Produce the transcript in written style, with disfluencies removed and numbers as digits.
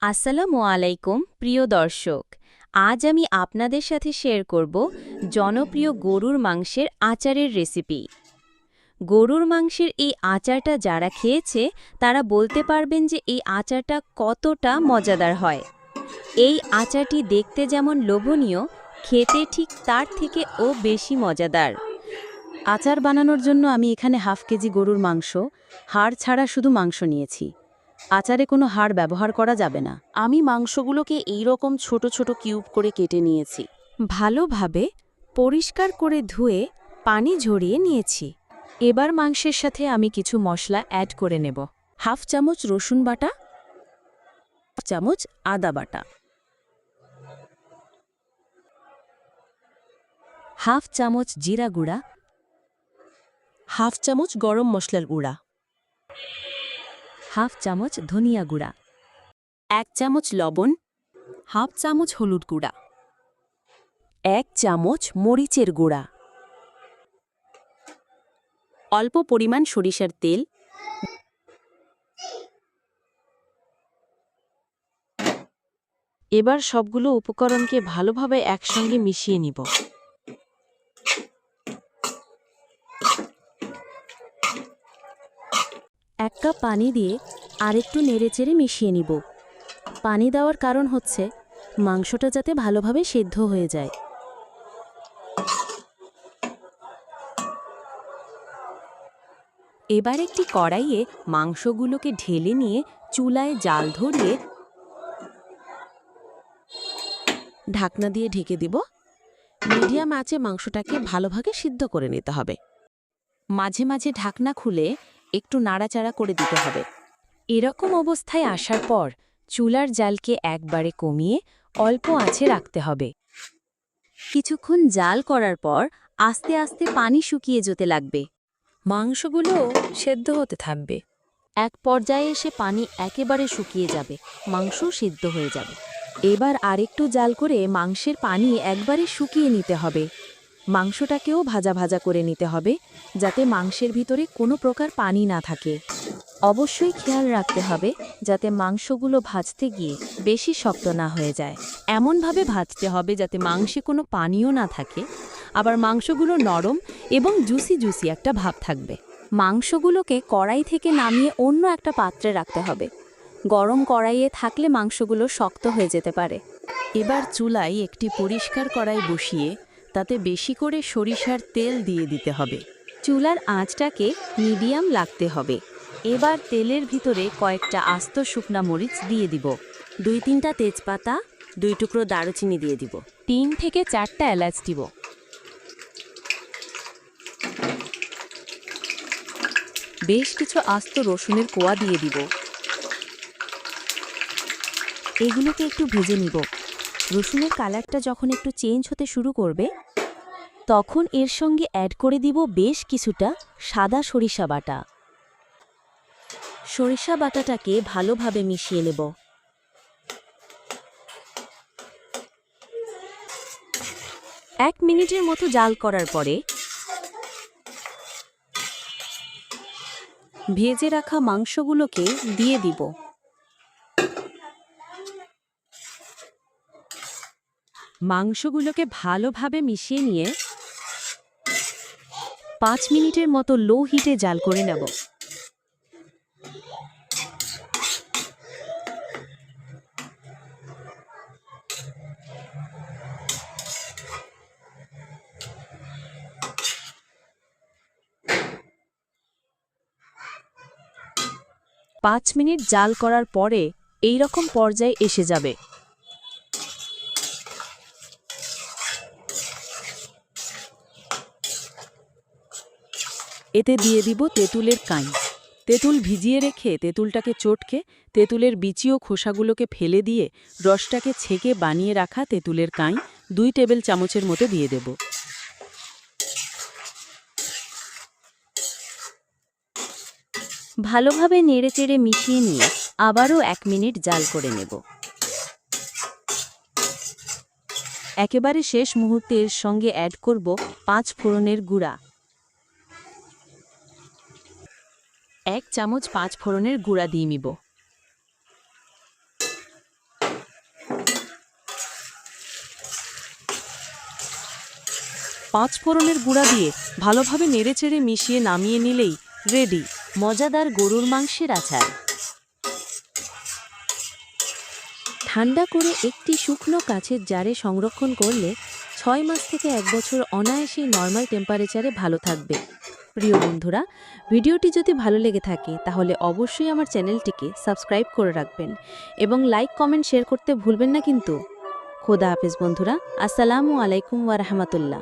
আসসালামু আলাইকুম প্রিয় দর্শক। আজ আমি আপনাদের সাথে শেয়ার করব জনপ্রিয় গরুর মাংসের আচারের রেসিপি। গরুর মাংসের এই আচারটা যারা খেয়েছে তারা বলতে পারবেন যে এই আচারটা কতটা মজাদার হয়। এই আচারটি দেখতে যেমন লোভনীয়, খেতে ঠিক তার থেকেও বেশি মজাদার। আচার বানানোর জন্য আমি এখানে হাফ কেজি গরুর মাংস, হাড় ছাড়া শুধু মাংস নিয়েছি। আচারে কোনো হাড় ব্যবহার করা যাবে না। আমি মাংসগুলোকে এইরকম ছোট ছোট কিউব করে কেটে নিয়েছি। ভালোভাবে পরিষ্কার করে ধুয়ে পানি ঝরিয়ে নিয়েছি। এবার মাংসের সাথে আমি কিছু মশলা অ্যাড করে নেব। হাফ চামচ রসুন বাটা, হাফ চামচ আদা বাটা, হাফ চামচ জিরা গুঁড়া, হাফ চামচ গরম মশলার গুঁড়া, হাফ চামচ ধনিয়া গুঁড়া, 1 চামচ লবণ, হাফ চামচ হলুদ গুঁড়া, 1 চামচ মরিচের গুঁড়া, অল্প পরিমাণ সরিষার তেল, এবার সবগুলো উপকরণকে ভালোভাবে একসঙ্গে মিশিয়ে নিব। এক কাপ পানি দিয়ে আরেকটু নেড়েচেড়ে মিশিয়ে নিব। পানি দেওয়ার কারণ হচ্ছে মাংসটা যাতে ভালোভাবে সেদ্ধ হয়ে যায়। এবার একটি কড়াইয়ে মাংসগুলোকে ঢেলে নিয়ে চুলায় জাল ধরিয়ে ঢাকনা দিয়ে ঢেকে দিব। মিডিয়াম আঁচে মাংসটাকে ভালোভাবে সিদ্ধ করে নিতে হবে। মাঝে মাঝে ঢাকনা খুলে একটু নাড়াচাড়া করে দিতে হবে। এরকম অবস্থায় আসার পর চুলার জালকে একবারে কমিয়ে অল্প আঁচে রাখতে হবে। কিছুক্ষণ জাল করার পর আস্তে আস্তে পানি শুকিয়ে যেতে লাগবে। মাংসগুলো সেদ্ধ হতে থাকবে। এক পর্যায়ে এসে পানি একেবারে শুকিয়ে যাবে, মাংস সিদ্ধ হয়ে যাবে। এবার আরেকটু জাল করে মাংসের পানি একবারে শুকিয়ে নিতে হবে। মাংসটাকেও ভাজা ভাজা করে নিতে হবে, যাতে মাংসের ভিতরে কোনো প্রকার পানি না থাকে। অবশ্যই খেয়াল রাখতে হবে যাতে মাংসগুলো ভাজতে গিয়ে বেশি শক্ত না হয়ে যায়। এমনভাবে ভাজতে হবে যাতে মাংসে কোনো পানিও না থাকে, আবার মাংসগুলো নরম এবং জুসি জুসি একটা ভাব থাকবে। মাংসগুলোকে কড়াই থেকে নামিয়ে অন্য একটা পাত্রে রাখতে হবে। গরম কড়াইয়ে থাকলে মাংসগুলো শক্ত হয়ে যেতে পারে। এবার চুলায় একটি পরিষ্কার কড়াই বসিয়ে তাতে বেশি করে সরিষার তেল দিয়ে দিতে হবে। চুলার আঁচটাকে মিডিয়াম রাখতে হবে। এবার তেলের ভিতরে কয়েকটা আস্ত শুকনা মরিচ দিয়ে দিব। 2-3টা তেজপাতা, 2 টুকরো দারুচিনি দিয়ে দিব। 3 থেকে 4টা এলাচ দিব। বেশ কিছু আস্ত রসুনের কোয়া দিয়ে দিব। এগুলোকে একটু ভেজে নিব। রসুনের কালারটা যখন একটু চেঞ্জ হতে শুরু করবে, তখন এর সঙ্গে অ্যাড করে দিব বেশ কিছুটা সাদা সরিষা বাটা। সরিষা বাটাটাকে ভালোভাবে মিশিয়ে নেব। এক মিনিটের মতো জাল করার পরে ভেজে রাখা মাংসগুলোকে দিয়ে দিব। মাংসগুলোকে ভালোভাবে মিশিয়ে নিয়ে 5 মিনিটের মতো লো হিটে জাল করে নেব। পাঁচ মিনিট জাল করার পরে এই রকম পর্যায়ে এসে যাবে। এতে দিয়ে দিব তেঁতুলের কাঁই। তেঁতুল ভিজিয়ে রেখে তেঁতুলটাকে চটকে তেঁতুলের বিচি ও খোসাগুলোকে ফেলে দিয়ে রসটাকে ছেঁকে বানিয়ে রাখা তেঁতুলের কাঁই 2 টেবিল চামচের মতো দিয়ে দেব। ভালোভাবে নেড়েচেড়ে মিশিয়ে নিয়ে আবারও 1 মিনিট জাল করে নেব। একেবারে শেষ মুহূর্তে এর সঙ্গে অ্যাড করব 5 ফোড়নের গুঁড়া। 1 চামচ 5 ফোড়নের গুঁড়া দিয়ে নিব। 5 ফোড়নের গুঁড়া দিয়ে ভালোভাবে নেড়েচেড়ে মিশিয়ে নামিয়ে নিলেই রেডি মজাদার গরুর মাংসের আচার। ঠান্ডা করে একটি শুকনো কাচের জারে সংরক্ষণ করলে 6 মাস থেকে 1 বছর অনায়াসেই নর্মাল টেম্পারেচারে ভালো থাকবে। প্রিয় বন্ধুরা, ভিডিওটি যদি ভালো লেগে থাকে তাহলে অবশ্যই আমার চ্যানেলটিকে সাবস্ক্রাইব করে রাখবেন এবং লাইক কমেন্ট শেয়ার করতে ভুলবেন না কিন্তু। খোদা হাফেজ বন্ধুরা, আসসালামু আলাইকুম ওয়া রাহমাতুল্লাহ।